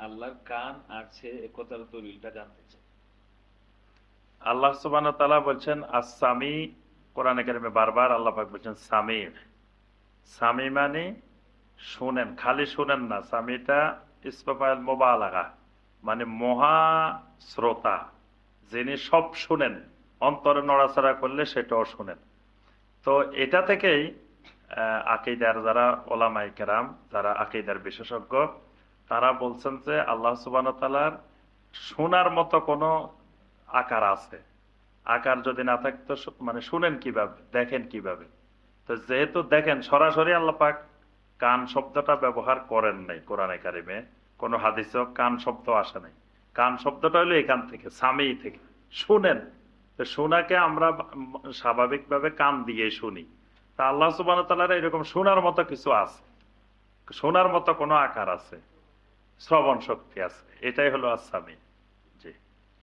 আল্লাহর কান আছে এ কথার দলিলটা জানতে চাই। আল্লাহ সুবহানাহু ওয়া তাআলা বলছেন আস-সামি, কোরআনে কারিমে বারবার আল্লাহ পাক বলছেন সামি। সামি মানে শুনেন, খালি শুনেন না, সামিটা ইসমে ফাইল মুবালাগা, মানে মহা শ্রোতা, যিনি সব শুনেন, অন্তরে নড়াচড়া করলে সেটাও শুনেন। তো এটা থেকেই আকীদার যারা ওলামায়ে কেরাম, যারা আকীদার বিশেষজ্ঞ, তারা বলছেন যে আল্লাহ সুবহানাহু ওয়া তাআলার শোনার মতো কোনো আকার আছে। আকার যদি না থাকতো মানে শুনেন কিভাবে, দেখেন কিভাবে? তো যেহেতু দেখেন, সরাসরি আল্লাহ পাক কান শব্দটা ব্যবহার করেন নাই কোরআনে কারিমে, কোনো হাদিসেও কান শব্দ আসে নাই। কান শব্দটা হলো এখান থেকে, সামি থেকে, শুনেন। তো শোনাকে আমরা স্বাভাবিকভাবে কান দিয়ে শুনি। তা আল্লাহ সুবহানাহু ওয়া তাআলার এরকম শোনার মতো কিছু আছে, শোনার মতো কোনো আকার আছে, শ্রবণ শক্তি আছে, এটাই হলো আস-সামি। জি।